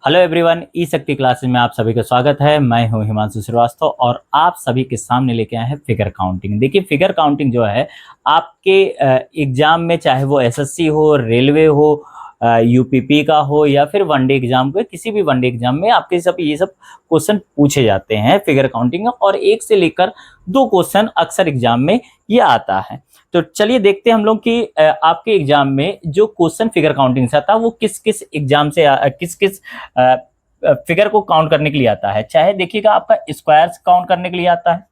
Hello everyone, ई शक्ति classes में आप सभी का स्वागत है। मैं हूं हिमांशु श्रीवास्तव और आप सभी के सामने लेके आए हैं फिगर काउंटिंग। देखिए, फिगर काउंटिंग जो है आपके एग्जाम में, चाहे वो एसएससी हो, रेलवे हो, यूपीपी का हो या फिर वनडे एग्जाम को, किसी भी वनडे एग्जाम में आपके ये सब क्वेश्चन पूछे जाते हैं फिगर काउंटिंग, और 1 से लेकर 2 क्वेश्चन अक्सर एग्जाम में ये आता है। तो चलिए देखते हैं हम लोग कि आपके एग्जाम में जो क्वेश्चन फिगर काउंटिंग से आता है वो किस किस एग्जाम से किस किस फिगर को काउंट करने के लिए आता है। चाहे देखिएगा, आपका स्क्वायर्स काउंट करने के लिए आता है,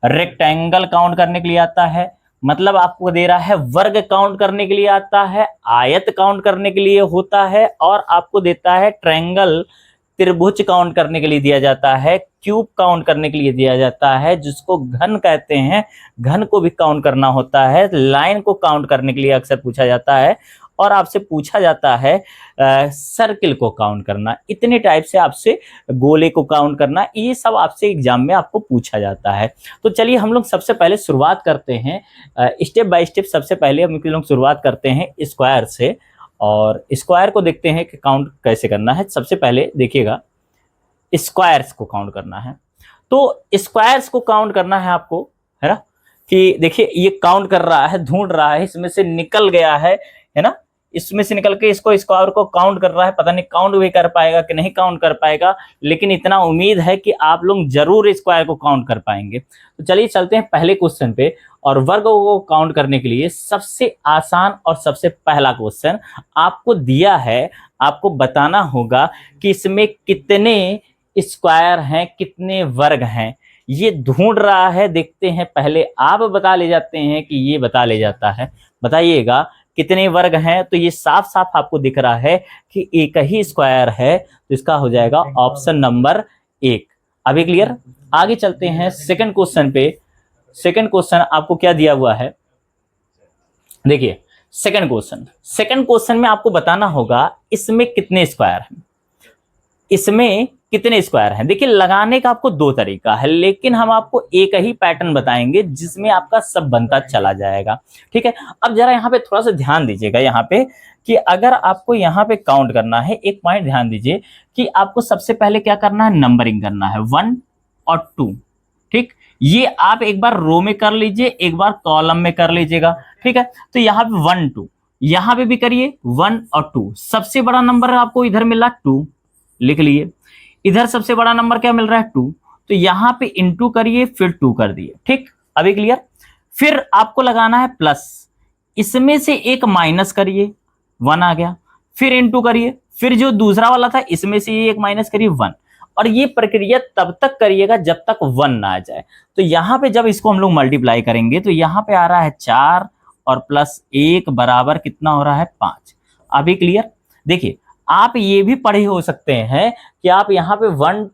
रेक्टेंगल काउंट करने के लिए आता है, मतलब आपको दे रहा है वर्ग काउंट करने के लिए आता है, आयत काउंट करने के लिए होता है, और आपको देता है ट्रायंगल, त्रिभुज काउंट करने के लिए दिया जाता है, क्यूब काउंट करने के लिए दिया जाता है, जिसको घन कहते हैं, घन को भी काउंट करना होता है, लाइन को काउंट करने के लिए अक्सर पूछा जाता है, और आपसे पूछा जाता है सर्किल को काउंट करना, इतने टाइप से आपसे गोले को काउंट करना, ये सब आपसे एग्जाम में आपको पूछा जाता है। तो चलिए हम लोग सबसे पहले शुरुआत करते हैं स्टेप बाय स्टेप। सबसे पहले हम लोग शुरुआत करते हैं स्क्वायर से, और स्क्वायर को देखते हैं कि काउंट कैसे करना है। सबसे पहले देखिएगा, स्क्वायर्स को काउंट करना है, तो स्क्वायर्स को काउंट करना है आपको, है ना, कि देखिए ये काउंट कर रहा है, ढूंढ रहा है, इसमें से निकल गया है ना, इसमें से निकल के इसको स्क्वायर को काउंट कर रहा है। पता नहीं काउंट भी कर पाएगा कि नहीं काउंट कर पाएगा, लेकिन इतना उम्मीद है कि आप लोग जरूर स्क्वायर को काउंट कर पाएंगे। तो चलिए चलते हैं पहले क्वेश्चन पे, और वर्ग को काउंट करने के लिए सबसे आसान और सबसे पहला क्वेश्चन आपको दिया है। आपको बताना होगा कि इसमें कितने स्क्वायर हैं, कितने वर्ग हैं, ये ढूंढ रहा है। देखते हैं, पहले आप बता ले जाते हैं कि ये बता ले जाता है। बताइएगा कितने वर्ग हैं। तो ये साफ साफ आपको दिख रहा है कि एक ही स्क्वायर है, तो इसका हो जाएगा ऑप्शन नंबर 1। अभी क्लियर? आगे चलते हैं सेकंड क्वेश्चन पे। सेकंड क्वेश्चन आपको क्या दिया हुआ है, देखिए सेकंड क्वेश्चन में आपको बताना होगा इसमें कितने स्क्वायर हैं, इसमें कितने स्क्वायर हैं। देखिए, लगाने का आपको 2 तरीका है, लेकिन हम आपको एक ही पैटर्न बताएंगे जिसमें आपका सब बनता चला जाएगा। ठीक है, अब जरा यहाँ पे थोड़ा सा ध्यान दीजिएगा, यहाँ पे कि अगर आपको यहाँ पे काउंट करना है, एक पॉइंट ध्यान दीजिए कि आपको सबसे पहले क्या करना है, नंबरिंग करना है 1 और 2। ठीक, ये आप एक बार रो में कर लीजिए, एक बार कॉलम में कर लीजिएगा। ठीक है, तो यहाँ पे 1 2, यहाँ पे भी करिए 1 और 2। सबसे बड़ा नंबर आपको इधर मिला 2, लिख लिए। इधर सबसे बड़ा नंबर क्या मिल रहा है, 2, तो यहां पे इंटू करिए, फिर 2 कर दिए। ठीक, अभी क्लियर? फिर आपको लगाना है प्लस, इसमें से एक माइनस करिए, 1 आ गया, फिर इंटू करिए, फिर जो दूसरा वाला था इसमें से ये एक माइनस करिए, 1। और ये प्रक्रिया तब तक करिएगा जब तक 1 ना आ जाए। तो यहां पे जब इसको हम लोग मल्टीप्लाई करेंगे तो यहां पे आ रहा है 4 और प्लस 1 बराबर कितना हो रहा है, 5। अभी क्लियर? देखिए, आप ये भी पढ़े हो सकते हैं कि आप यहाँ पे 1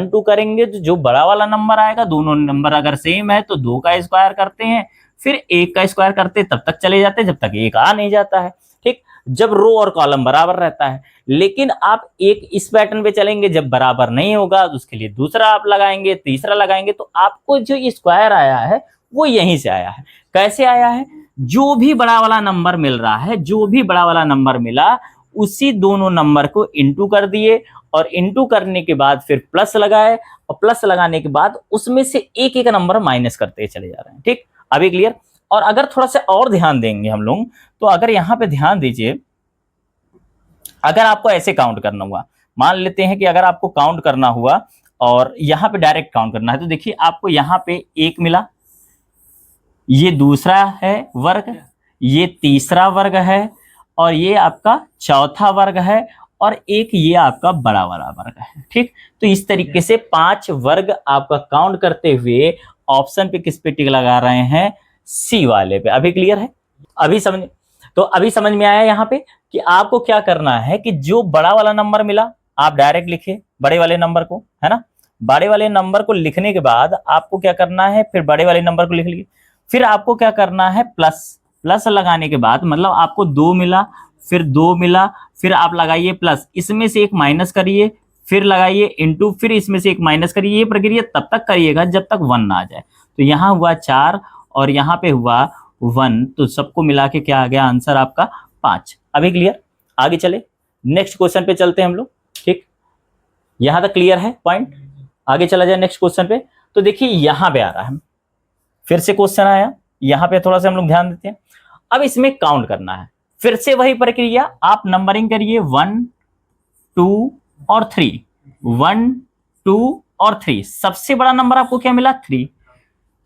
2 करेंगे तो जो बड़ा वाला नंबर आएगा, दोनों नंबर अगर सेम है तो 2 का स्क्वायर करते हैं, फिर 1 का स्क्वायर करते हैं, तब तक चले जाते हैं जब तक 1 आ नहीं जाता है। ठीक, जब रो और कॉलम बराबर रहता है। लेकिन आप एक इस पैटर्न पे चलेंगे, जब बराबर नहीं होगा तो उसके लिए दूसरा आप लगाएंगे, तीसरा लगाएंगे, तो आपको जो स्क्वायर आया है वो यहीं से आया है। कैसे आया है? जो भी बड़ा वाला नंबर मिल रहा है, जो भी बड़ा वाला नंबर मिला, उसी दोनों नंबर को इंटू कर दिए, और इंटू करने के बाद फिर प्लस लगाए, और प्लस लगाने के बाद उसमें से एक एक नंबर माइनस करते चले जा रहे हैं। ठीक, अभी क्लियर? और अगर थोड़ा सा और ध्यान देंगे हम लोग, तो अगर यहाँ पे ध्यान दीजिए, अगर आपको ऐसे काउंट करना हुआ, मान लेते हैं कि अगर आपको काउंट करना हुआ और यहाँ पे डायरेक्ट काउंट करना है, तो देखिए आपको यहाँ पे 1 मिला, ये दूसरा है वर्ग, ये तीसरा वर्ग है, और ये आपका चौथा वर्ग है, और एक ये आपका बड़ा वाला वर्ग है। ठीक, तो इस तरीके से 5 वर्ग आपका काउंट करते हुए ऑप्शन पे किस पे टिक लगा रहे हैं, सी वाले पे। अभी क्लियर है? अभी समझ में आया यहाँ पे कि आपको क्या करना है कि जो बड़ा वाला नंबर मिला आप डायरेक्ट लिखिए बड़े वाले नंबर को, है ना। बड़े वाले नंबर को लिखने के बाद आपको क्या करना है, फिर बड़े वाले नंबर को लिख लिए, फिर आपको क्या करना है, प्लस लगाने के बाद, मतलब आपको 2 मिला, फिर 2 मिला, फिर आप लगाइए प्लस, इसमें से एक माइनस करिए, फिर लगाइए इंटू, फिर इसमें से एक माइनस करिए। ये प्रक्रिया तब तक करिएगा जब तक 1 ना आ जाए। तो यहाँ हुआ 4 और यहाँ पे हुआ 1, तो सबको मिला के क्या आ गया आंसर आपका 5। अभी क्लियर? आगे चले, नेक्स्ट क्वेश्चन पे चलते हैं हम लोग। ठीक, यहां तक क्लियर है पॉइंट? आगे चला जाए नेक्स्ट क्वेश्चन पे। तो देखिए यहां पे आ रहा है, फिर से क्वेश्चन आया, यहां पे थोड़ा सा हम लोग ध्यान देते हैं। अब इसमें काउंट करना है, फिर से वही प्रक्रिया, आप नंबरिंग करिए 1 2 और 3, 1 2 और 3। सबसे बड़ा नंबर आपको क्या मिला? 3,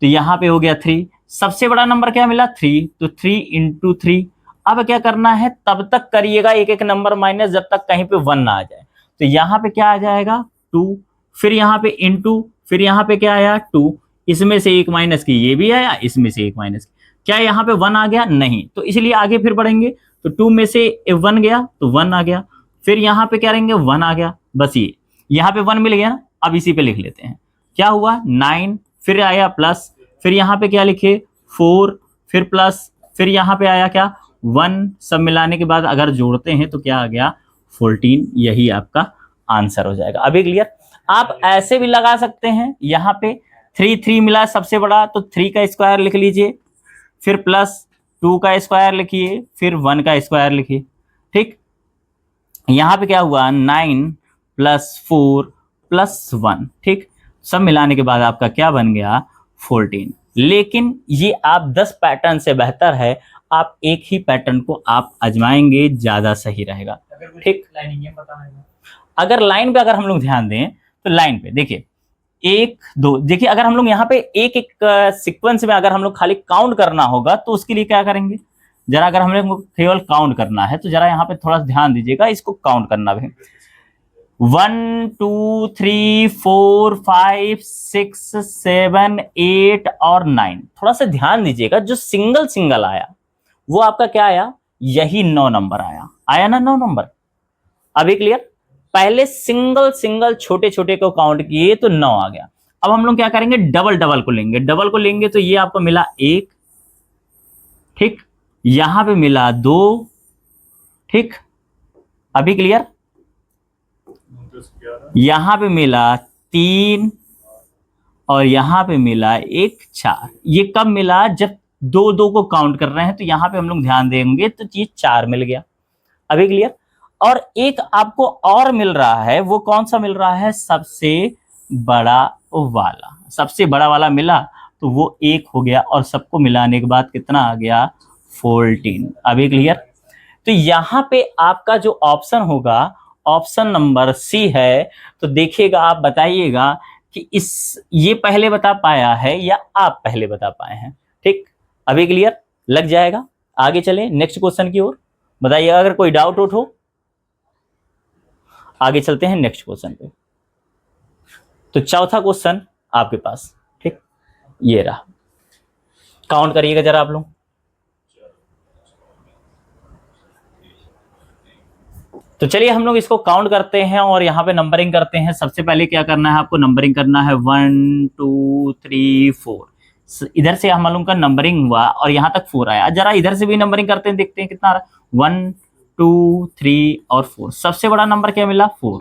तो यहां पे हो गया 3। सबसे बड़ा नंबर क्या मिला? 3, तो 3 इंटू 3। अब क्या करना है, तब तक करिएगा एक एक नंबर माइनस जब तक कहीं पे 1 ना आ जाए। तो यहां पे क्या आ जाएगा? 2, फिर यहां पे इंटू, फिर यहां पे क्या आया? 2, इसमें से एक माइनस की, ये भी आया, इसमें से एक माइनस की। क्या यहाँ पे 1 आ गया? नहीं, तो इसलिए आगे फिर बढ़ेंगे, तो 2 में से 1 गया तो 1 आ गया, फिर यहाँ पे क्या रहेंगे? 1 आ गया, बस ये यहाँ पे 1 मिल गया ना। अब इसी पे लिख लेते हैं, क्या हुआ? 9, फिर आया प्लस, फिर यहाँ पे क्या लिखे? 4, फिर प्लस, फिर यहाँ पे आया क्या? 1। सब मिलाने के बाद अगर जोड़ते हैं तो क्या आ गया? 14। यही आपका आंसर हो जाएगा। अभी क्लियर? आप ऐसे भी लगा सकते हैं, यहाँ पे 3 3 मिला सबसे बड़ा, तो 3 का स्क्वायर लिख लीजिए, फिर प्लस 2 का स्क्वायर लिखिए, फिर 1 का स्क्वायर लिखिए। ठीक, यहां पे क्या हुआ? 9 प्लस 4 प्लस 1। ठीक, सब मिलाने के बाद आपका क्या बन गया? 14। लेकिन ये आप 10 पैटर्न से बेहतर है आप एक ही पैटर्न को आप आजमाएंगे, ज्यादा सही रहेगा। ठीक, अगर लाइन पे अगर हम लोग ध्यान दें तो लाइन पे देखिए 1 2, देखिए अगर हम लोग यहाँ पे एक एक सीक्वेंस में अगर हम लोग खाली काउंट करना होगा तो उसके लिए क्या करेंगे? जरा अगर हम लोग केवल काउंट करना है तो जरा यहाँ पे थोड़ा ध्यान दीजिएगा, इसको काउंट करना भी। 1 2 3 4 5 6 7 8 और 9। थोड़ा सा ध्यान दीजिएगा, जो सिंगल सिंगल आया वो आपका क्या आया? यही 9 नंबर आया, आया ना 9 नंबर। अभी क्लियर? पहले सिंगल सिंगल छोटे छोटे को काउंट किए तो 9 आ गया। अब हम लोग क्या करेंगे? डबल डबल को लेंगे, डबल को लेंगे तो ये आपको मिला 1। ठीक, यहां पे मिला 2। ठीक, अभी क्लियर? यहां पे मिला 3 और यहां पे मिला 1 4। ये कब मिला? जब 2 2 को काउंट कर रहे हैं, तो यहां पे हम लोग ध्यान देंगे तो ये 4 मिल गया। अभी क्लियर? और एक आपको और मिल रहा है, वो कौन सा मिल रहा है? सबसे बड़ा वाला, सबसे बड़ा वाला मिला तो वो 1 हो गया, और सबको मिलाने के बाद कितना आ गया? 14। अभी क्लियर? तो यहां पे आपका जो ऑप्शन होगा, ऑप्शन नंबर सी है। तो देखिएगा, आप बताइएगा कि ये पहले बता पाया है या आप पहले बता पाए हैं। ठीक, अभी क्लियर लग जाएगा। आगे चले नेक्स्ट क्वेश्चन की ओर, बताइएगा अगर कोई डाउट उठ हो। आगे चलते हैं नेक्स्ट क्वेश्चन पे। तो चौथा क्वेश्चन आपके पास, ठीक, ये रहा। काउंट करिएगा जरा आप लोग। तो चलिए हम लोग इसको काउंट करते हैं और यहाँ पे नंबरिंग करते हैं। सबसे पहले क्या करना है आपको? नंबरिंग करना है 1 2 3 4। इधर से हम लोग का नंबरिंग हुआ और यहाँ तक 4 आया। जरा इधर से भी नंबरिंग करते हैं, देखते हैं कितना आ रहा है। 1 2 3 और 4। सबसे बड़ा नंबर क्या मिला? 4,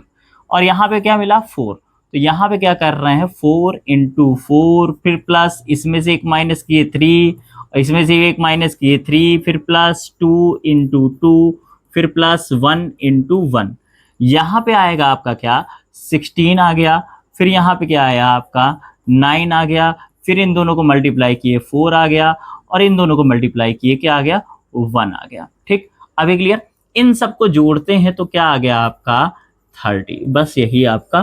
और यहाँ पे क्या मिला? 4। तो यहाँ पे क्या कर रहे हैं? 4 इंटू 4, फिर प्लस, इसमें से एक माइनस किए 3, इसमें से एक माइनस किए 3, फिर प्लस 2 इंटू 2, फिर प्लस 1 इंटू 1। यहाँ पे आएगा आपका क्या? 16 आ गया। फिर यहाँ पे क्या आया आपका? 9 आ गया। फिर इन दोनों को मल्टीप्लाई किए 4 आ गया, और इन दोनों को मल्टीप्लाई किए क्या आ गया? 1 आ गया। ठीक, अभी क्लियर? इन सबको जोड़ते हैं तो क्या आ गया आपका? 30। बस यही आपका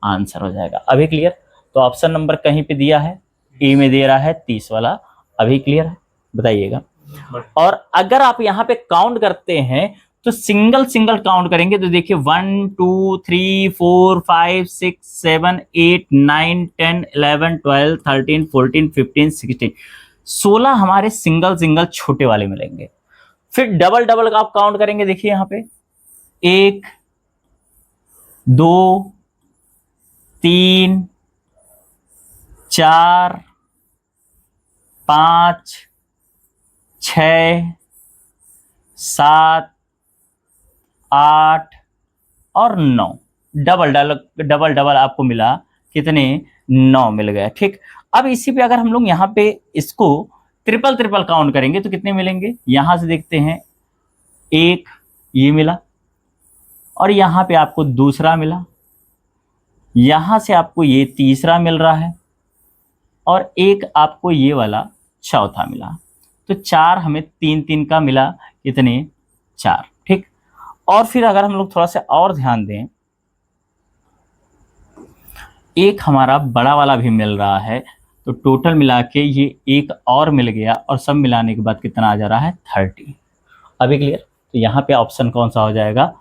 आंसर हो जाएगा। अभी क्लियर? तो ऑप्शन नंबर कहीं पे दिया है, ए में दे रहा है 30 वाला। अभी क्लियर है? बताइएगा। और अगर आप यहाँ पे काउंट करते हैं तो सिंगल सिंगल काउंट करेंगे तो देखिए 1 2 3 4 5 6 7 8 9 10 11 12 13 14 15 16 16 हमारे सिंगल सिंगल छोटे वाले मिलेंगे। फिर डबल डबल का आप काउंट करेंगे, देखिए यहाँ पे 1 2 3 4 5 6 7 8 और 9। डबल डबल डबल आपको मिला कितने? 9 मिल गए। ठीक, अब इसी पे अगर हम लोग यहाँ पे इसको ट्रिपल ट्रिपल काउंट करेंगे तो कितने मिलेंगे? यहां से देखते हैं, 1 ये मिला, और यहाँ पे आपको दूसरा मिला, यहां से आपको ये तीसरा मिल रहा है और एक आपको ये वाला चौथा मिला। तो 4 हमें 3 का मिला, कितने 4, ठीक। और फिर अगर हम लोग थोड़ा सा और ध्यान दें, एक हमारा बड़ा वाला भी मिल रहा है, तो टोटल मिला के ये एक और मिल गया और सब मिलाने के बाद कितना आ जा रहा है 30। अभी क्लियर? तो यहाँ पे ऑप्शन कौन सा हो जाएगा,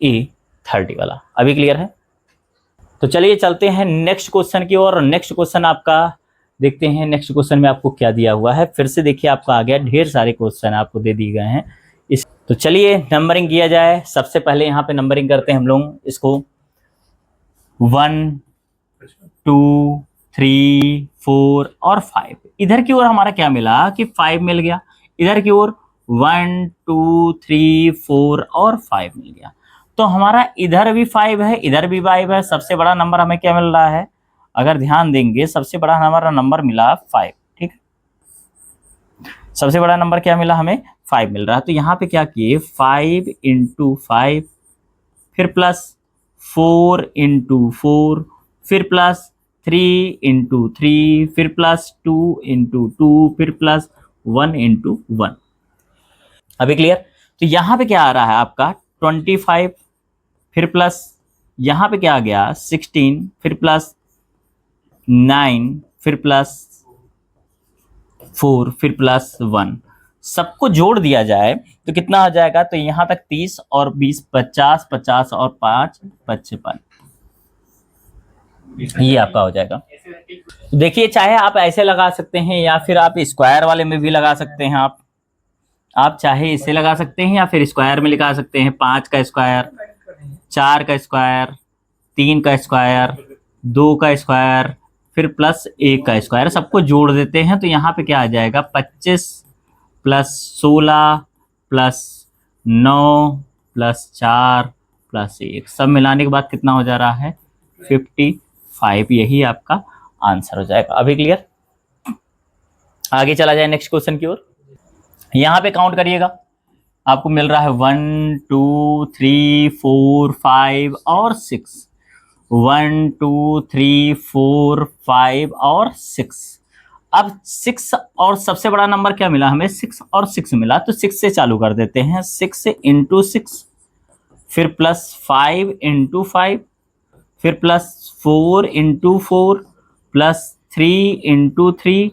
ए 30 वाला। अभी क्लियर है? तो चलिए चलते हैं नेक्स्ट क्वेश्चन की ओर। नेक्स्ट क्वेश्चन आपका देखते हैं, नेक्स्ट क्वेश्चन में आपको क्या दिया हुआ है। फिर से देखिए आपका आ गया, ढेर सारे क्वेश्चन आपको दे दिए गए हैं इस। तो चलिए नंबरिंग किया जाए। सबसे पहले यहाँ पे नंबरिंग करते हैं हम लोग इसको, 1 2 3 4 और 5। इधर की ओर हमारा क्या मिला कि 5 मिल गया, इधर की ओर 1 2 3 4 और 5 मिल गया। तो हमारा इधर भी 5 है, इधर भी 5 है। सबसे बड़ा नंबर हमें क्या मिल रहा है, अगर ध्यान देंगे सबसे बड़ा हमारा नंबर मिला 5, ठीक। सबसे बड़ा नंबर क्या मिला हमें, 5 मिल रहा है। तो यहाँ पे क्या किए, 5 × 5, फिर प्लस 4 × 4, फिर प्लस 3 × 3, फिर प्लस 2 × 2, फिर प्लस 1 × 1। अभी क्लियर? तो यहाँ पे क्या आ रहा है आपका 25, फिर प्लस यहाँ पे क्या आ गया 16, फिर प्लस 9, फिर प्लस 4, फिर प्लस 1। सबको जोड़ दिया जाए तो कितना आ जाएगा, तो यहाँ तक 30 और 20 50, 50 और 5 55, ये आपका हो जाएगा। देखिए चाहे आप ऐसे लगा सकते हैं या फिर आप स्क्वायर वाले में भी लगा सकते हैं। आप चाहे इसे लगा सकते हैं या फिर स्क्वायर में लगा सकते हैं। 5 का स्क्वायर, 4 का स्क्वायर, 3 का स्क्वायर, 2 का स्क्वायर, फिर प्लस 1 का स्क्वायर, सबको जोड़ देते हैं तो यहाँ पे क्या आ जाएगा 25 प्लस 16 प्लस 9 प्लस 4 प्लस 1, सब मिलाने के बाद कितना हो जा रहा है 55। यही आपका आंसर हो जाएगा। अभी क्लियर? आगे चला जाए नेक्स्ट क्वेश्चन की ओर। यहाँ पे काउंट करिएगा, आपको मिल रहा है 1 2 3 4 5 और 6, 1 2 3 4 5 और 6। अब 6 और सबसे बड़ा नंबर क्या मिला हमें, 6 और 6 मिला, तो 6 से चालू कर देते हैं। 6 × 6, फिर प्लस 5 × 5, फिर प्लस 4 × 4, प्लस 3 × 3,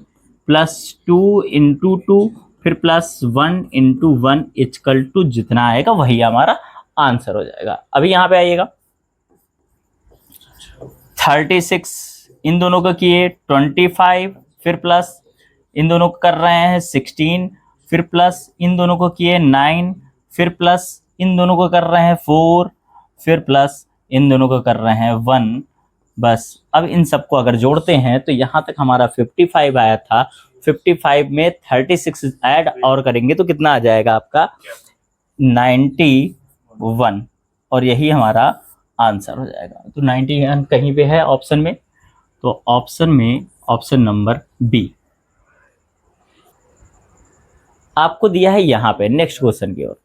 प्लस 2 × 2, फिर प्लस 1 × 1 इक्वल टू जितना आएगा वही हमारा आंसर हो जाएगा। अभी यहाँ पे आइएगा, 36 इन दोनों को किए 25, फिर प्लस इन दोनों को कर रहे हैं 16, फिर प्लस इन दोनों को किए 9, फिर प्लस इन दोनों को कर रहे हैं 4, फिर प्लस इन दोनों को कर रहे हैं 1। बस अब इन सबको अगर जोड़ते हैं तो यहाँ तक हमारा 55 आया था। 55 में 36 ऐड और करेंगे तो कितना आ जाएगा आपका 91, और यही हमारा आंसर हो जाएगा। तो 91 कहीं पे है ऑप्शन में, तो ऑप्शन में ऑप्शन नंबर बी आपको दिया है। यहाँ पे नेक्स्ट क्वेश्चन की ओर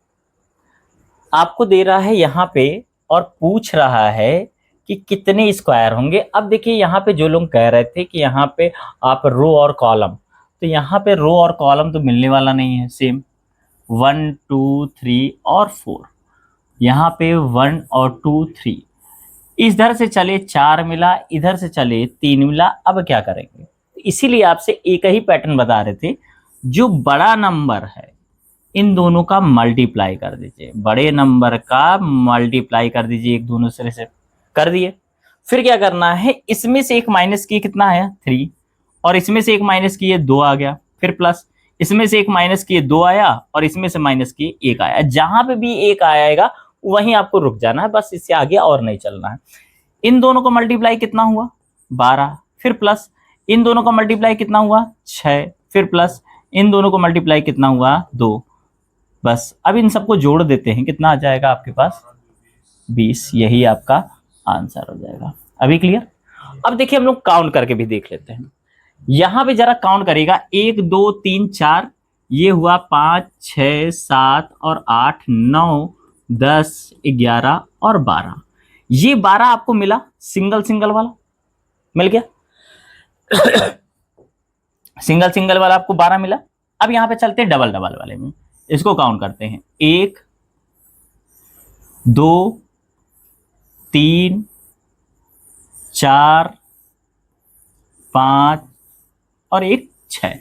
आपको दे रहा है यहाँ पे और पूछ रहा है कि कितने स्क्वायर होंगे। अब देखिए यहाँ पे जो लोग कह रहे थे कि यहाँ पे आप रो और कॉलम, तो यहाँ पे रो और कॉलम तो मिलने वाला नहीं है। सेम 1 2 3 और 4, यहाँ पे 1 और 2 3, इधर से चले 4 मिला, इधर से चले 3 मिला। अब क्या करेंगे, इसीलिए आपसे एक ही पैटर्न बता रहे थे, जो बड़ा नंबर है इन दोनों का मल्टीप्लाई कर दीजिए, बड़े नंबर का मल्टीप्लाई कर दीजिए एक दोनों से कर दिए। फिर क्या करना है, इसमें से एक माइनस किए कितना आया 3, और इसमें से एक माइनस किए 2 आ गया, फिर प्लस इसमें से एक माइनस किए 2 आया और इसमें से माइनस किए 1 आया। जहां पे भी 1 आएगा वहीं आपको रुक जाना है, बस इससे आगे और नहीं चलना है। इन दोनों को मल्टीप्लाई कितना हुआ 12, फिर प्लस इन दोनों का मल्टीप्लाई कितना हुआ 6, फिर प्लस इन दोनों को मल्टीप्लाई कितना हुआ 2। बस अब इन सबको जोड़ देते हैं, कितना आ जाएगा आपके पास 20, यही आपका आंसर हो जाएगा। अभी क्लियर? अब देखिए हम लोग काउंट करके भी देख लेते हैं। यहां पे जरा काउंट करेगा 1 2 3 4, ये हुआ 5 6 7 और 8 9 10 11 और 12। ये 12 आपको मिला, सिंगल सिंगल वाला मिल गया। सिंगल सिंगल वाला आपको 12 मिला। अब यहां पे चलते हैं डबल डबल वाले में, इसको काउंट करते हैं। 1 2 3 4 5 और 1 6।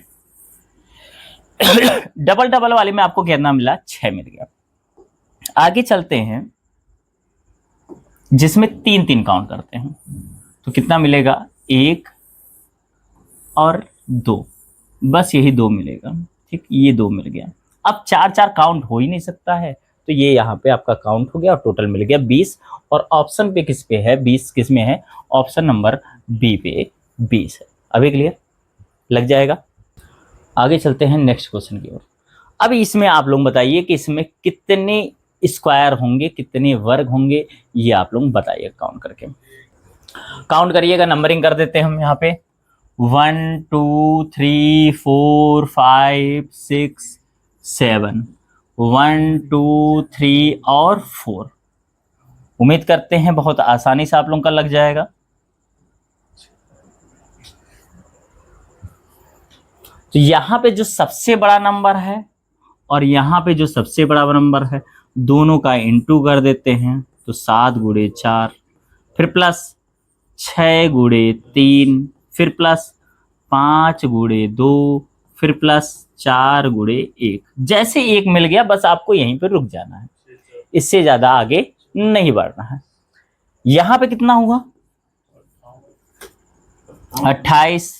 डबल डबल वाले में आपको कितना मिला? 6 मिल गया। आगे चलते हैं जिसमें 3 3 काउंट करते हैं, तो कितना मिलेगा? 1 और 2, बस यही 2 मिलेगा। ठीक, ये 2 मिल गया। अब 4 4 काउंट हो ही नहीं सकता है, तो ये यहाँ पे आपका काउंट हो गया और टोटल मिल गया 20। और ऑप्शन पे किस पे है? 20 किस में है? ऑप्शन नंबर बी पे 20 है। अभी क्लियर लग जाएगा। आगे चलते हैं नेक्स्ट क्वेश्चन की ओर। अब इसमें आप लोग बताइए कि इसमें कितने स्क्वायर होंगे, कितने वर्ग होंगे, ये आप लोग बताइए काउंट करके। काउंट करिएगा, नंबरिंग कर देते हैं हम यहाँ पे। 1 2 3 4 5 6 7, 1 2 3 और 4। उम्मीद करते हैं बहुत आसानी से आप लोगों का लग जाएगा। तो यहाँ पे जो सबसे बड़ा नंबर है और यहाँ पे जो सबसे बड़ा नंबर है, दोनों का इंटू कर देते हैं, तो 7 गुणे 4, फिर प्लस 6 गुणे 3, फिर प्लस 5 गुणे 2, फिर प्लस 4 गुणे 1। जैसे 1 मिल गया बस आपको यहीं पर रुक जाना है, इससे ज्यादा आगे नहीं बढ़ना है। यहाँ पे कितना हुआ? 28।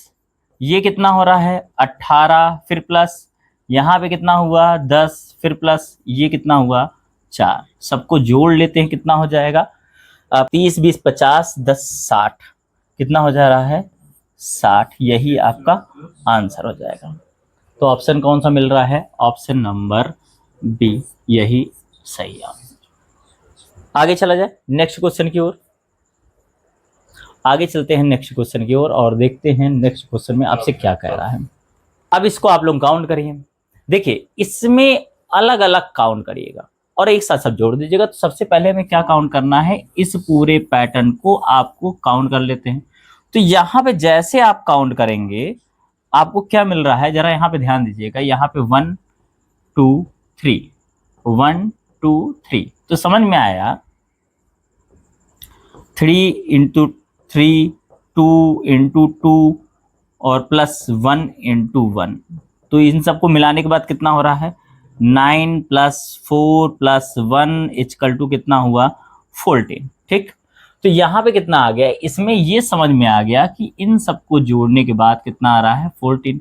ये कितना हो रहा है? 18, फिर प्लस यहाँ पे कितना हुआ? 10, फिर प्लस ये कितना हुआ? 4। सबको जोड़ लेते हैं, कितना हो जाएगा? 30 20 50 10 60, कितना हो जा रहा है? 60। यही आपका आंसर हो जाएगा। तो ऑप्शन कौन सा मिल रहा है? ऑप्शन नंबर बी, यही सही है। आगे चला जाए नेक्स्ट क्वेश्चन की ओर। आगे चलते हैं नेक्स्ट क्वेश्चन की ओर और देखते हैं नेक्स्ट क्वेश्चन में आपसे क्या कह रहा है। अब इसको आप लोग काउंट करिए। देखिए इसमें अलग अलग काउंट करिएगा और एक साथ सब जोड़ दीजिएगा। तो सबसे पहले हमें क्या काउंट करना है? इस पूरे पैटर्न को आपको काउंट कर लेते हैं। तो यहाँ पे जैसे आप काउंट करेंगे आपको क्या मिल रहा है, जरा यहाँ पे ध्यान दीजिएगा। यहाँ पे 1 2 3, 1 2 3, तो समझ में आया 3 इंटू 3, 2 इंटू 2 और प्लस 1 इंटू 1। तो इन सबको मिलाने के बाद कितना हो रहा है? 9 प्लस 4 प्लस 1 इक्वल टू कितना हुआ? 14। ठीक, तो यहाँ पे कितना आ गया? इसमें ये समझ में आ गया कि इन सबको जोड़ने के बाद कितना आ रहा है? 14।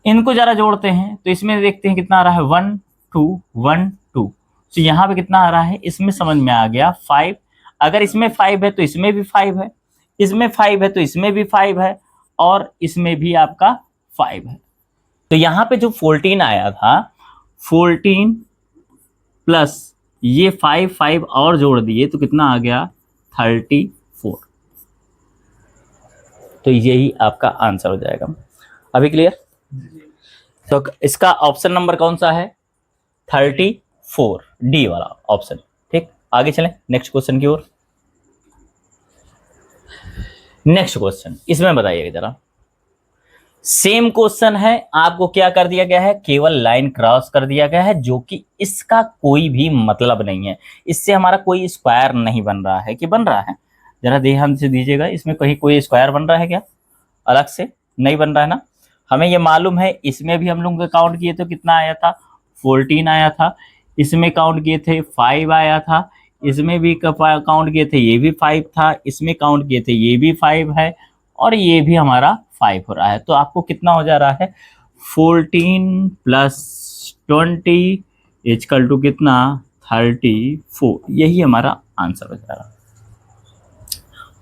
इनको जरा जोड़ते हैं तो इसमें देखते हैं कितना आ रहा है? 1 2 1 2। तो यहाँ पे कितना आ रहा है? इसमें समझ में आ गया 5। अगर इसमें 5 है तो इसमें भी 5 है, इसमें 5 है तो इसमें भी 5 है, और इसमें भी आपका 5 है। तो यहाँ पे जो 14 आया था, 14 प्लस ये 5 5 और जोड़ दिए तो कितना आ गया? 34। तो यही आपका आंसर हो जाएगा। अभी क्लियर? तो इसका ऑप्शन नंबर कौन सा है? 34, डी वाला ऑप्शन। ठीक, आगे चलें नेक्स्ट क्वेश्चन की ओर। नेक्स्ट क्वेश्चन, इसमें बताइएगा जरा। सेम क्वेश्चन है, आपको क्या कर दिया गया है? केवल लाइन क्रॉस कर दिया गया है, जो कि इसका कोई भी मतलब नहीं है। इससे हमारा कोई स्क्वायर नहीं बन रहा है कि बन रहा है? जरा ध्यान से दीजिएगा, इसमें कहीं कोई स्क्वायर बन रहा है क्या? अलग से नहीं बन रहा है ना। हमें ये मालूम है, इसमें भी हम लोग काउंट किए तो कितना आया था? 14 आया था। इसमें काउंट किए थे 5 आया था। इसमें भी काउंट किए थे, ये भी 5 था। इसमें काउंट किए थे, ये भी 5 है, और ये भी हमारा 5 हो रहा है। तो आपको कितना हो जा रहा है? 14 प्लस 20 इक्वल टू कितना? 34। यही हमारा आंसर हो जा रहा है।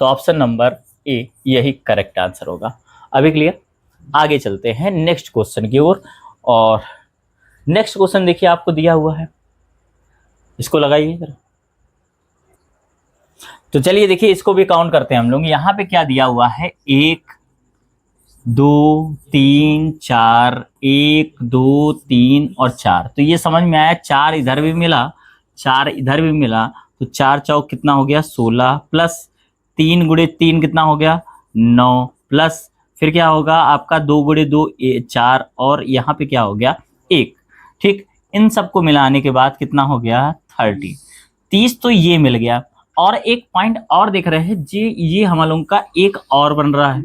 तो ऑप्शन नंबर ए यही करेक्ट आंसर होगा। अभी क्लियर? आगे चलते हैं नेक्स्ट क्वेश्चन की ओर। और नेक्स्ट क्वेश्चन देखिए आपको दिया हुआ है, इसको लगाइए जरा। तो चलिए देखिए, इसको भी काउंट करते हैं हम लोग। यहाँ पे क्या दिया हुआ है? 1 2 3 4, 1 2 3 और 4। तो ये समझ में आया, 4 इधर भी मिला, 4 इधर भी मिला, तो 4 चौक कितना हो गया 16, प्लस 3 गुणे 3 कितना हो गया 9, प्लस फिर क्या होगा आपका 2 गुणे 2 4, और यहाँ पे क्या हो गया 1। ठीक, इन सबको मिलाने के बाद कितना हो गया 30। 30 तो ये मिल गया, और एक पॉइंट और देख रहे हैं जी, ये हम लोगों का एक और बन रहा है,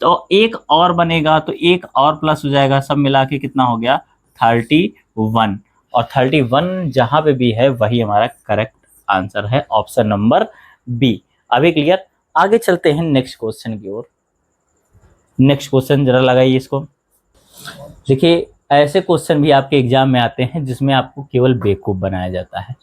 तो एक और बनेगा तो एक और प्लस हो जाएगा, सब मिला के कितना हो गया 31, और 31 जहां पे भी है वही हमारा करेक्ट आंसर है, ऑप्शन नंबर बी। अभी क्लियर? आगे चलते हैं नेक्स्ट क्वेश्चन की ओर। नेक्स्ट क्वेश्चन जरा लगाइए इसको। देखिए, ऐसे क्वेश्चन भी आपके एग्जाम में आते हैं जिसमें आपको केवल बेवकूफ बनाया जाता है।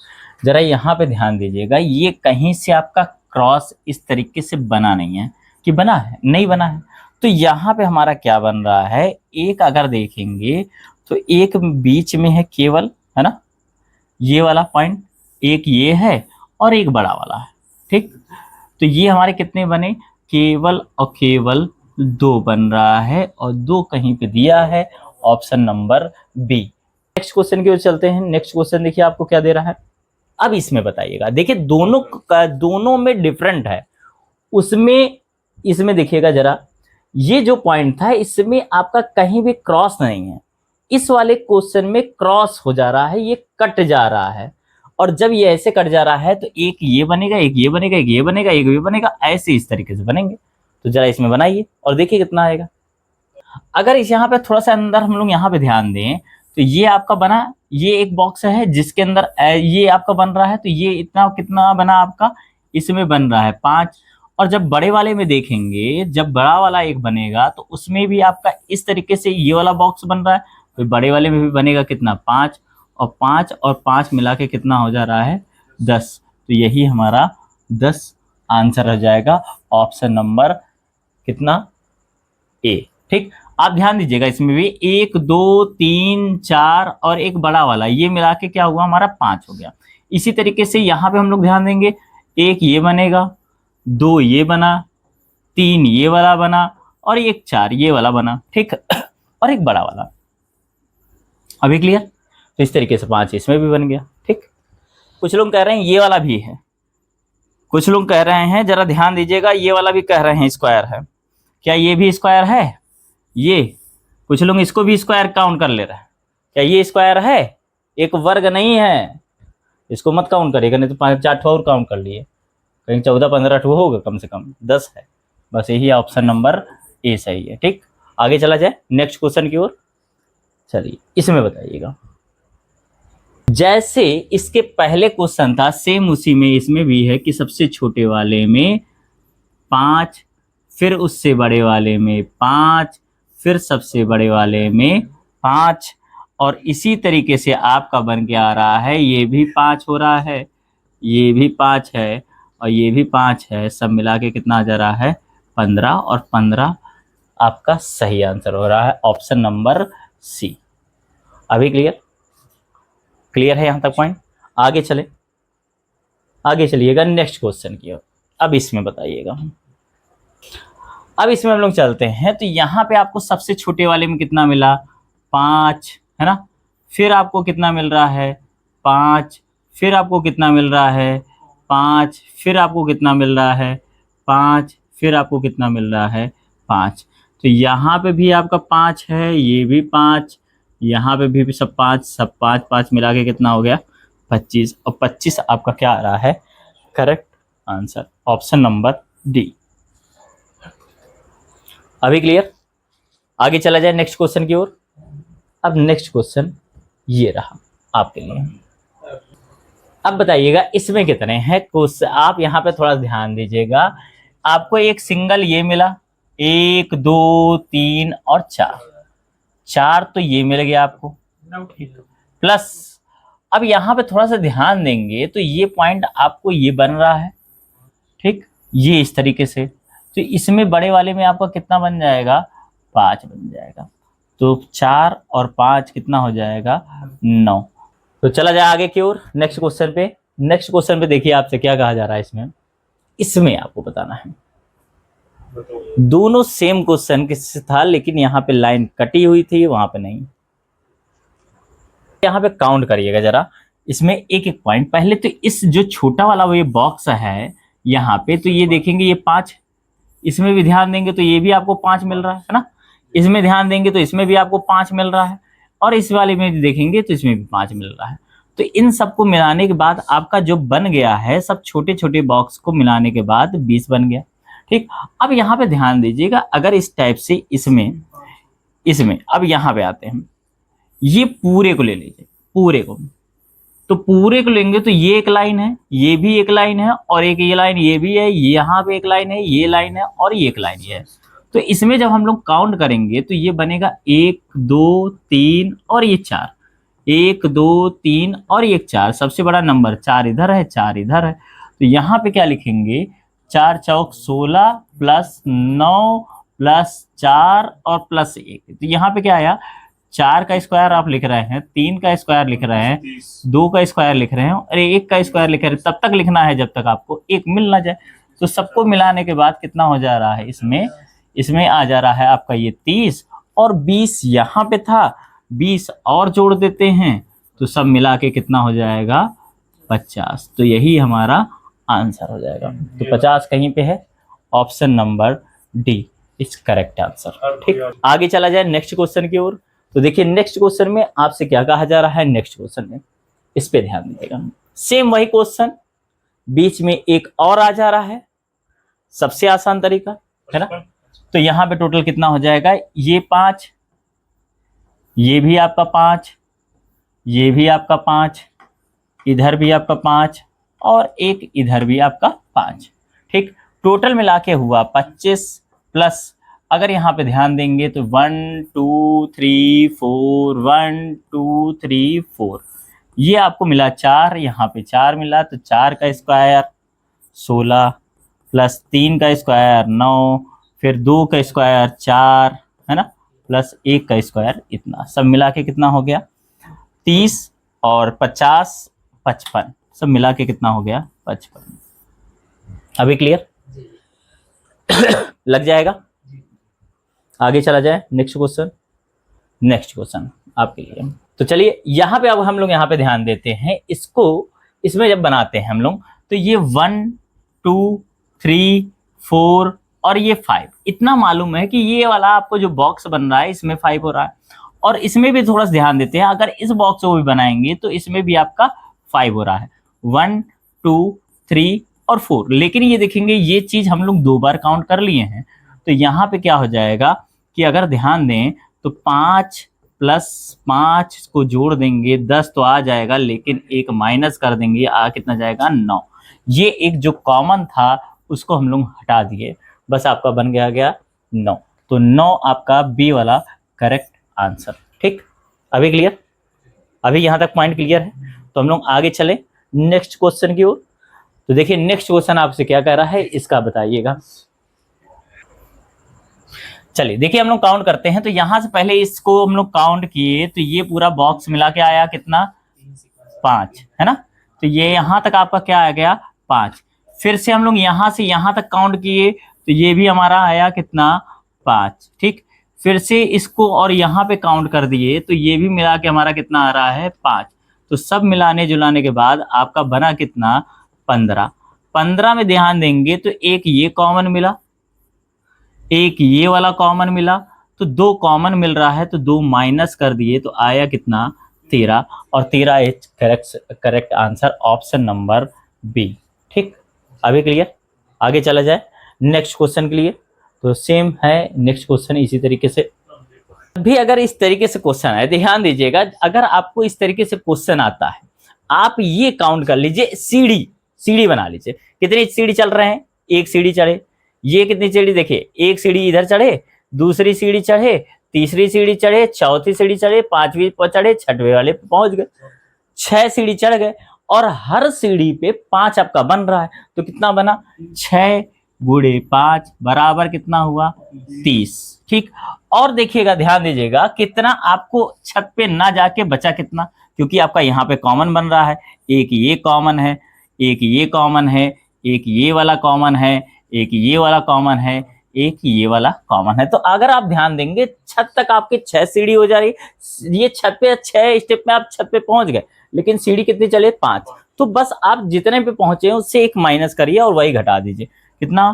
जरा यहाँ पे ध्यान दीजिएगा, ये कहीं से आपका क्रॉस इस तरीके से बना नहीं है कि बना है, नहीं बना है। तो यहाँ पे हमारा क्या बन रहा है, एक अगर देखेंगे तो एक बीच में है केवल, है ना, ये वाला पॉइंट, एक ये है और एक बड़ा वाला है। ठीक, तो ये हमारे कितने बने, केवल और केवल 2 बन रहा है, और 2 कहीं पे दिया है, option number B. Next question की ओर चलते हैं। नेक्स्ट क्वेश्चन देखिए आपको क्या दे रहा है, अब इसमें बताइएगा। देखिए दोनों में डिफरेंट है, उसमें इसमें देखिएगा जरा, ये जो पॉइंट था इसमें आपका कहीं भी क्रॉस नहीं है, इस वाले क्वेश्चन में क्रॉस हो जा रहा है, ये कट जा रहा है, और जब ये ऐसे कट जा रहा है तो एक ये बनेगा, एक ये बनेगा, एक ये बनेगा, एक ये बनेगा, ऐसे इस तरीके से बनेंगे। तो जरा इसमें बनाइए और देखिए कितना आएगा। अगर इस यहाँ पे थोड़ा सा अंदर हम लोग यहाँ पे ध्यान दें तो ये आपका बना, ये एक बॉक्स है जिसके अंदर ये आपका बन रहा है, तो ये इतना कितना बना आपका, इसमें बन रहा है 5। और जब बड़े वाले में देखेंगे, जब बड़ा वाला एक बनेगा तो उसमें भी आपका इस तरीके से ये वाला बॉक्स बन रहा है, तो बड़े वाले में भी बनेगा कितना 5, और 5 और 5 मिला के कितना हो जा रहा है 10। तो यही हमारा 10 आंसर हो जाएगा, ऑप्शन नंबर कितना ए। ठीक, आप ध्यान दीजिएगा, इसमें भी 1 2 3 4 और एक बड़ा वाला, ये मिला के क्या हुआ हमारा 5 हो गया। इसी तरीके से यहाँ पे हम लोग ध्यान देंगे, एक ये बनेगा, 2 ये बना, 3 ये वाला बना, और एक 4 ये वाला बना। ठीक, और एक बड़ा वाला। अभी क्लियर? तो इस तरीके से 5 इसमें भी बन गया। ठीक, कुछ लोग कह रहे हैं ये वाला भी है, कुछ लोग कह रहे हैं, जरा ध्यान दीजिएगा, ये वाला भी कह रहे हैं स्क्वायर है। क्या ये भी स्क्वायर है? ये कुछ लोग इसको भी स्क्वायर काउंट कर ले रहे हैं। क्या ये स्क्वायर है? एक वर्ग नहीं है, इसको मत काउंट करिएगा, नहीं तो 5 4 और काउंट कर लिए, कहीं 14 15 होगा, कम से कम 10 है। बस यही ऑप्शन नंबर ए सही है। ठीक, आगे चला जाए नेक्स्ट क्वेश्चन की ओर। चलिए इसमें बताइएगा, जैसे इसके पहले क्वेश्चन था सेम उसी में इसमें भी है कि सबसे छोटे वाले में 5, फिर उससे बड़े वाले में 5, फिर सबसे बड़े वाले में 5, और इसी तरीके से आपका बन के आ रहा है, ये भी 5 हो रहा है, ये भी 5 है, और ये भी 5 है, सब मिला के कितना आ जा रहा है 15, और 15 आपका सही आंसर हो रहा है, ऑप्शन नंबर सी। अभी क्लियर? क्लियर है यहाँ तक पॉइंट? आगे चले, आगे चलिएगा नेक्स्ट क्वेश्चन की ओर। अब इसमें बताइएगा, अब इसमें हम लोग चलते हैं, तो यहाँ पे आपको सबसे छोटे वाले में कितना मिला 5, है ना, फिर आपको कितना मिल रहा है 5, फिर आपको कितना मिल रहा है 5, फिर आपको कितना मिल रहा है 5, फिर आपको कितना मिल रहा है 5। तो यहाँ पे भी आपका 5 है, ये भी 5, यहाँ पे भी सब 5, सब 5 5 मिला के कितना हो गया 25, और 25 आपका क्या आ रहा है correct answer, option number D. अभी क्लियर? आगे चला जाए नेक्स्ट क्वेश्चन की ओर। अब नेक्स्ट क्वेश्चन ये रहा आपके लिए। अब बताइएगा इसमें कितने हैं क्वेश्चन, आप यहाँ पे थोड़ा ध्यान दीजिएगा। आपको एक सिंगल ये मिला, 1 2 3 और 4, 4 तो ये मिल गया आपको, प्लस अब यहाँ पे थोड़ा सा ध्यान देंगे तो ये पॉइंट आपको ये बन रहा है, ठीक, ये इस तरीके से, तो इसमें बड़े वाले में आपका कितना बन जाएगा 5 बन जाएगा, तो 4 और 5 कितना हो जाएगा 9। तो चला जाए आगे की ओर नेक्स्ट क्वेश्चन पे। नेक्स्ट क्वेश्चन पे देखिए आपसे क्या कहा जा रहा है इसमें आपको बताना है। दोनों सेम क्वेश्चन किससे था, लेकिन यहाँ पे लाइन कटी हुई थी, वहां पे नहीं। यहाँ पे काउंट करिएगा जरा, इसमें एक एक पॉइंट। पहले तो इस जो छोटा वाला वो ये बॉक्स है यहाँ पे, तो ये देखेंगे ये 5, इसमें भी ध्यान देंगे तो ये भी आपको 5 मिल रहा है ना, इसमें ध्यान देंगे तो इसमें भी आपको 5 मिल रहा है, और इस वाले में भी देखेंगे तो इसमें भी 5 मिल रहा है। तो इन सबको मिलाने के बाद आपका जो बन गया है, सब छोटे छोटे बॉक्स को मिलाने के बाद 20 बन गया। ठीक, अब यहाँ पे ध्यान दीजिएगा, अगर इस टाइप से इसमें इसमें अब यहाँ पे आते हैं, ये पूरे को ले लीजिए, पूरे को, तो पूरे को लेंगे तो ये एक लाइन है, ये भी एक लाइन है, और एक ये लाइन ये भी है, यहाँ पे एक लाइन है, ये लाइन है, और ये एक लाइन है। तो इसमें जब हम लोग काउंट करेंगे तो ये बनेगा 1 2 3 और ये 4, 1 2 3 और ये 4, सबसे बड़ा नंबर 4 इधर है, 4 इधर है। तो यहाँ पे क्या लिखेंगे, 4 चौक 16 प्लस 9 प्लस 4 और प्लस 1। तो यहाँ पे क्या आया, 4 का स्क्वायर आप लिख रहे हैं, 3 का स्क्वायर लिख रहे हैं, 2 का स्क्वायर लिख रहे हैं, और 1 का स्क्वायर लिख रहे हैं। तब तक लिखना है जब तक आपको 1 मिल ना जाए। तो सबको मिलाने के बाद कितना हो जा रहा है, इसमें आ जा रहा है आपका ये 30, और 20 यहाँ पे था, 20 और जोड़ देते हैं तो सब मिला के कितना हो जाएगा, 50। तो यही हमारा आंसर हो जाएगा। तो 50 कहीं पे है, option number D is correct answer. ठीक, आगे चला जाए नेक्स्ट क्वेश्चन की ओर। तो देखिए नेक्स्ट क्वेश्चन में आपसे क्या कहा जा रहा है, नेक्स्ट क्वेश्चन में इस पे ध्यान दीजिएगा। सेम वही क्वेश्चन, बीच में एक और आ जा रहा है, सबसे आसान तरीका है ना। तो यहाँ पे टोटल कितना हो जाएगा, ये 5, ये भी आपका 5, ये भी आपका 5, इधर भी आपका 5, और एक इधर भी आपका 5। ठीक, टोटल मिला के हुआ 25 प्लस, अगर यहाँ पे ध्यान देंगे तो 1 2 3 4, 1 2 3 4, ये आपको मिला 4, यहाँ पे 4 मिला, तो 4 का स्क्वायर 16 प्लस 3 का स्क्वायर 9, फिर 2 का स्क्वायर 4 है ना, प्लस 1 का स्क्वायर इतना, सब मिला के कितना हो गया 30, और 50 55, सब मिला के कितना हो गया 55। अभी क्लियर लग जाएगा। आगे चला जाए नेक्स्ट क्वेश्चन आपके लिए। तो चलिए यहाँ पे अब हम लोग यहाँ पे ध्यान देते हैं, इसमें जब बनाते हैं हम लोग तो ये 1 2 3 4 और ये 5, इतना मालूम है कि ये वाला आपको जो बॉक्स बन रहा है इसमें 5 हो रहा है, और इसमें भी थोड़ा सा ध्यान देते हैं, अगर इस बॉक्स को भी बनाएंगे तो इसमें भी आपका 5 हो रहा है, 1 2 3 और 4। लेकिन ये देखेंगे ये चीज हम लोग 2 बार काउंट कर लिए हैं, तो यहाँ पे क्या हो जाएगा कि अगर ध्यान दें तो 5 प्लस 5 को जोड़ देंगे 10 तो आ जाएगा, लेकिन एक माइनस कर देंगे, आ कितना जाएगा 9। ये एक जो कॉमन था उसको हम लोग हटा दिए, बस आपका बन गया 9। तो 9 आपका बी वाला करेक्ट आंसर। ठीक, अभी क्लियर, अभी यहाँ तक पॉइंट क्लियर है। तो हम लोग आगे चले नेक्स्ट क्वेश्चन की ओर। तो देखिए नेक्स्ट क्वेश्चन आपसे क्या कह रहा है, इसका बताइएगा। चलिए देखिए हम लोग काउंट करते हैं, तो यहां से पहले इसको हम लोग काउंट किए तो ये पूरा बॉक्स मिला के आया कितना 5 है ना, तो ये यहां तक आपका क्या आ गया 5। फिर से हम लोग यहां से यहां तक काउंट किए तो ये भी हमारा आया कितना 5। ठीक, फिर से इसको और यहाँ पे काउंट कर दिए तो ये भी मिला के हमारा कितना आ रहा है 5। तो सब मिलाने जुलाने के बाद आपका बना कितना 15। 15 में ध्यान देंगे तो एक ये कॉमन मिला, एक ये वाला कॉमन मिला, तो 2 कॉमन मिल रहा है, तो 2 माइनस कर दिए तो आया कितना 13, और 13 is correct answer, option number B. ठीक, अभी क्लियर, आगे चला जाए नेक्स्ट क्वेश्चन के लिए। तो सेम है नेक्स्ट क्वेश्चन इसी तरीके से भी, अगर इस तरीके से क्वेश्चन है ध्यान दीजिएगा, अगर आपको इस तरीके से क्वेश्चन आता है आप ये काउंट कर लीजिए, सीढ़ी बना लीजिए, कितनी सीढ़ी चल रहे हैं, एक सीढ़ी चढ़े, ये कितनी सीढ़ी देखिए, एक सीढ़ी इधर चढ़े, दूसरी सीढ़ी चढ़े, तीसरी सीढ़ी चढ़े, चौथी सीढ़ी चढ़े, 5वीं पर चढ़े, 6वें वाले पे पहुंच गए, 6 सीढ़ी चढ़ गए, और हर सीढ़ी पे 5 आपका बन रहा है, तो कितना बना 6 गुणे 5 बराबर कितना हुआ 30। ठीक, और देखिएगा ध्यान दीजिएगा कितना आपको छत पे ना जाके बचा कितना, क्योंकि आपका यहाँ पे कॉमन बन रहा है, एक ये कॉमन है, एक ये कॉमन है, एक ये वाला कॉमन है, एक ये वाला कॉमन है, एक ये वाला कॉमन है। तो अगर आप ध्यान देंगे छत तक आपकी 6 सीढ़ी हो जा रही, ये छत पे 6 स्टेप में आप छत पे पहुंच गए, लेकिन सीढ़ी कितनी चले 5। तो बस आप जितने पे पहुंचे उससे एक माइनस करिए और वही घटा दीजिए। कितना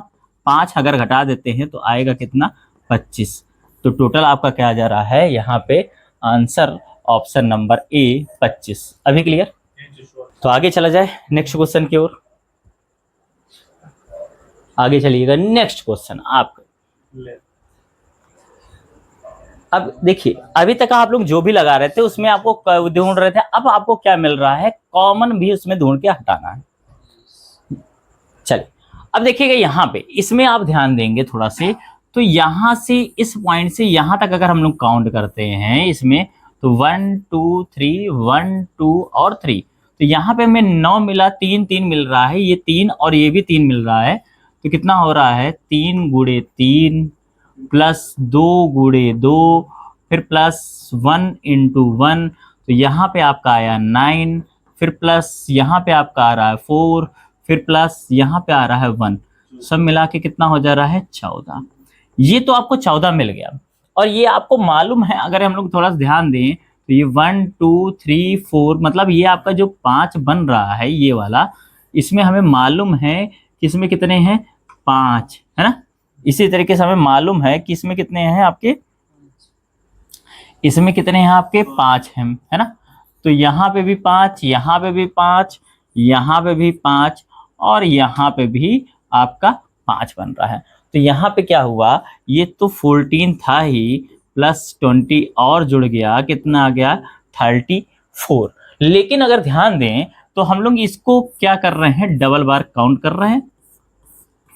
5 अगर घटा देते हैं तो आएगा कितना 25। तो टोटल आपका क्या आ जा रहा है यहाँ पे आंसर ऑप्शन नंबर ए 25। अभी क्लियर? तो आगे चला जाए नेक्स्ट क्वेश्चन की ओर। आगे चलिएगा नेक्स्ट क्वेश्चन आपका। अब देखिए अभी तक आप लोग जो भी लगा रहे थे उसमें आपको ढूंढ रहे थे, अब आपको क्या मिल रहा है, कॉमन भी उसमें ढूंढ के हटाना है। चलिए अब देखिएगा यहाँ पे, इसमें आप ध्यान देंगे थोड़ा से, तो यहाँ से इस पॉइंट से यहाँ तक अगर हम लोग काउंट करते हैं इसमें, तो 1 2 3 1 2 और 3, तो यहाँ पे हमें 9 मिला, 3 3 मिल रहा है, ये 3 और ये भी 3 मिल रहा है, तो कितना हो रहा है 3 गुणे 3 प्लस 2 गुणे 2 फिर प्लस 1 इंटू 1, तो यहाँ पे आपका आया 9, फिर प्लस यहाँ पे आपका आ रहा है 4, फिर प्लस यहाँ पे आ रहा है 1, सब मिला के कितना हो जा रहा है 14। ये तो आपको 14 मिल गया। और ये आपको मालूम है, अगर हम लोग थोड़ा सा ध्यान दें तो ये 1 2 3 4 मतलब ये आपका जो 5 बन रहा है ये वाला, इसमें हमें मालूम है कि इसमें कितने हैं 5, है ना। इसी तरीके से हमें मालूम है कि इसमें कितने हैं आपके, इसमें कितने हैं आपके 5 हैं, है ना। तो यहाँ पे भी 5, यहाँ पे भी 5, यहाँ पे भी 5 और यहाँ पे भी आपका 5 बन रहा है। तो यहाँ पे क्या हुआ, ये तो 14 था ही, प्लस 20 और जुड़ गया, कितना आ गया 34। लेकिन अगर ध्यान दें तो हम लोग इसको क्या कर रहे हैं, डबल बार काउंट कर रहे हैं।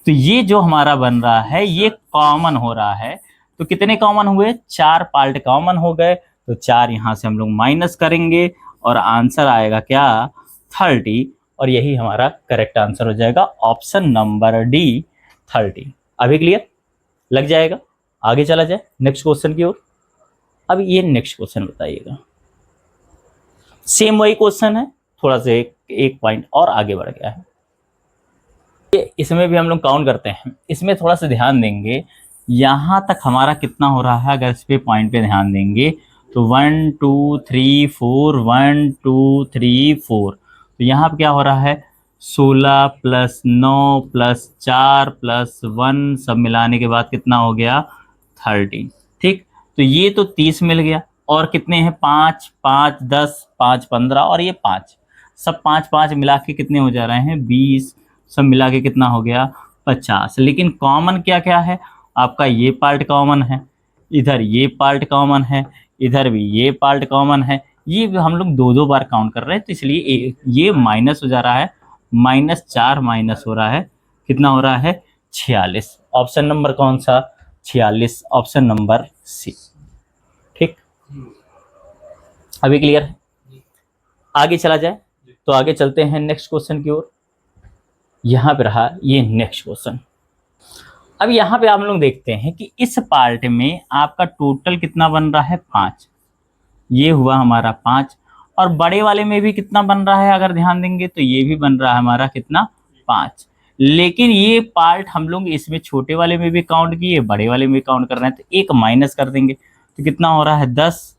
तो ये जो हमारा बन रहा है ये कॉमन हो रहा है। तो कितने कॉमन हुए, 4 पार्ट कॉमन हो गए, तो 4 यहाँ से हम लोग माइनस करेंगे और आंसर आएगा क्या 30, और यही हमारा करेक्ट आंसर हो जाएगा ऑप्शन नंबर डी 30। अभी क्लियर लग जाएगा? आगे चला जाए नेक्स्ट क्वेश्चन की ओर। अब ये नेक्स्ट क्वेश्चन बताइएगा, सेम वही क्वेश्चन है, थोड़ा सा एक पॉइंट और आगे बढ़ गया है। इसमें भी हम लोग काउंट करते हैं, इसमें थोड़ा सा ध्यान देंगे, यहाँ तक हमारा कितना हो रहा है, अगर इस पे पॉइंट पे ध्यान देंगे तो 1 2 3 4 1 2 3 4, तो यहाँ पे क्या हो रहा है 16 प्लस 9 प्लस 4 प्लस 1 सब मिलाने के बाद कितना हो गया 30। ठीक, तो ये तो 30 मिल गया, और कितने हैं 5 5 10 5 15 और ये 5, सब 5 5 मिला के कितने हो जा रहे हैं 20, सब मिला के कितना हो गया 50। लेकिन कॉमन क्या क्या है आपका, ये पार्ट कॉमन है, इधर ये पार्ट कॉमन है, इधर भी ये पार्ट कॉमन है, ये हम लोग दो दो बार काउंट कर रहे हैं, तो इसलिए ये माइनस हो जा रहा है, -4 माइनस हो रहा है, कितना हो रहा है 46। ऑप्शन नंबर कौन सा 46, ऑप्शन नंबर सी। ठीक, अभी क्लियर है? आगे चला जाए, तो आगे चलते हैं नेक्स्ट क्वेश्चन की ओर। यहाँ पे रहा ये नेक्स्ट क्वेश्चन। अब यहाँ पे आप लोग देखते हैं कि इस पार्ट में आपका टोटल कितना बन रहा है 5, ये हुआ हमारा 5, और बड़े वाले में भी कितना बन रहा है, अगर ध्यान देंगे तो ये भी बन रहा है हमारा कितना 5। लेकिन ये पार्ट हम लोग इसमें छोटे वाले में भी काउंट किए, बड़े वाले में भी काउंट कर रहे हैं, तो एक माइनस कर देंगे, तो कितना हो रहा है 10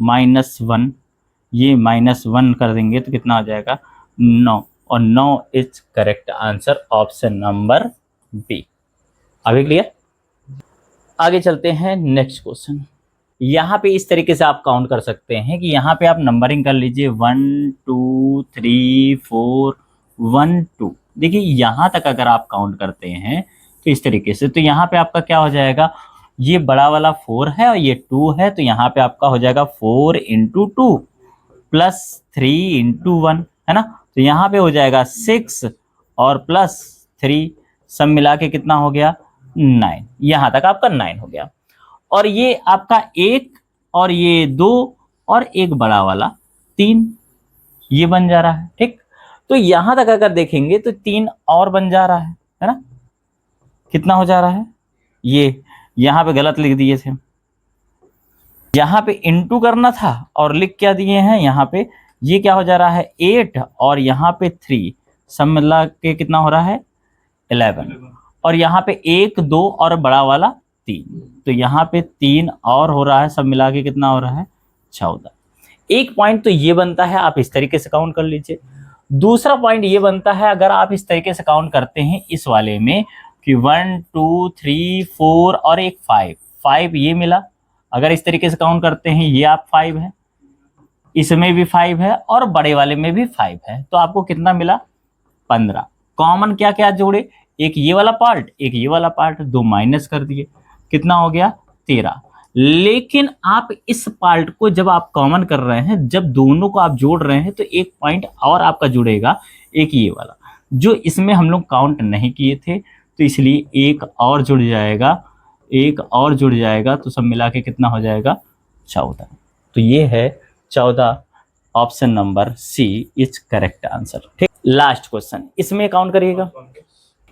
-1, ये -1 कर देंगे तो कितना हो जाएगा 9, और 9 is correct answer option number B. अभी क्लियर? आगे चलते हैं नेक्स्ट क्वेश्चन। यहाँ पे इस तरीके से आप काउंट कर सकते हैं कि यहाँ पे आप नंबरिंग कर लीजिए 1 2 3 4 1 2। देखिए यहाँ तक अगर आप काउंट करते हैं तो इस तरीके से, तो यहाँ पे आपका क्या हो जाएगा, ये बड़ा वाला 4 है और ये 2 है, तो यहाँ पे आपका हो जाएगा 4 × 2 प्लस 3 × 1, है ना। तो यहाँ पे हो जाएगा 6 और प्लस 3, सब मिला के कितना हो गया 9, यहाँ तक आपका 9 हो गया। और ये आपका 1 और ये 2 और एक बड़ा वाला 3, ये बन जा रहा है। ठीक, तो यहाँ तक अगर देखेंगे तो 3 और बन जा रहा है ना। कितना हो जा रहा है, ये यहाँ पे गलत लिख दिए थे, यहाँ पे इंटू करना था और लिख क्या दिए हैं यहाँ पे, ये क्या हो जा रहा है 8 और यहाँ पे 3, सब मिला के कितना हो रहा है 11, और यहाँ पे 1 2 और बड़ा वाला 3, तो यहाँ पे 3 और हो रहा है, सब मिला के कितना हो रहा है 14। एक पॉइंट तो ये बनता है, आप इस तरीके से काउंट कर लीजिए। दूसरा पॉइंट ये बनता है, अगर आप इस तरीके से काउंट करते हैं इस वाले में कि 1 2 3 4 और एक 5 ये मिला, अगर इस तरीके से काउंट करते हैं ये आप 5 है, इसमें भी 5 है और बड़े वाले में भी 5 है, तो आपको कितना मिला 15। कॉमन क्या क्या जोड़े, एक ये वाला पार्ट एक ये वाला पार्ट, 2 माइनस कर दिए, कितना हो गया 13। लेकिन आप इस पार्ट को जब आप कॉमन कर रहे हैं, जब दोनों को आप जोड़ रहे हैं, तो एक पॉइंट और आपका जुड़ेगा, एक ये वाला जो इसमें हम लोग काउंट नहीं किए थे, तो इसलिए एक और जुड़ जाएगा, एक और जुड़ जाएगा, तो सब मिला के कितना हो जाएगा 14। तो ये है 14, option number C is correct answer. ठीक, लास्ट क्वेश्चन, इसमें काउंट करिएगा।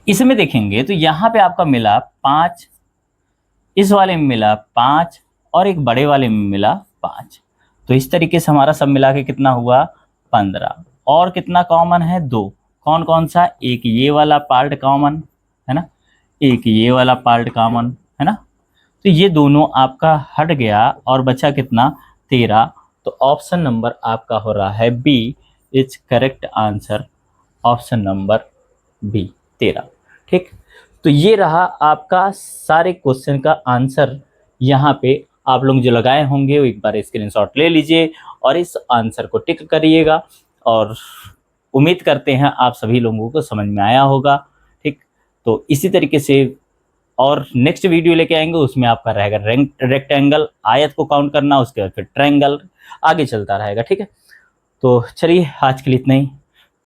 इसमें देखेंगे तो यहाँ पे आपका मिला 5, इस वाले में मिला 5 और एक बड़े वाले में मिला 5, तो इस तरीके से हमारा सब मिला के कितना हुआ 15। और कितना कॉमन है 2, कौन कौन सा, एक ये वाला पार्ट कॉमन है ना, एक ये वाला पार्ट कॉमन है ना, तो ये दोनों आपका हट गया और बचा कितना 13। तो ऑप्शन नंबर आपका हो रहा है B is correct answer, option number B 13। ठीक, तो ये रहा आपका सारे क्वेश्चन का आंसर। यहाँ पे आप लोग जो लगाए होंगे वो एक बार स्क्रीनशॉट ले लीजिए और इस आंसर को टिक करिएगा, और उम्मीद करते हैं आप सभी लोगों को समझ में आया होगा। ठीक, तो इसी तरीके से और नेक्स्ट वीडियो लेके आएंगे, उसमें आपका रहेगा रेक्टेंगल, आयत को काउंट करना, उसके बाद फिर ट्रायंगल, आगे चलता रहेगा। ठीक है, तो चलिए आज के लिए इतना ही।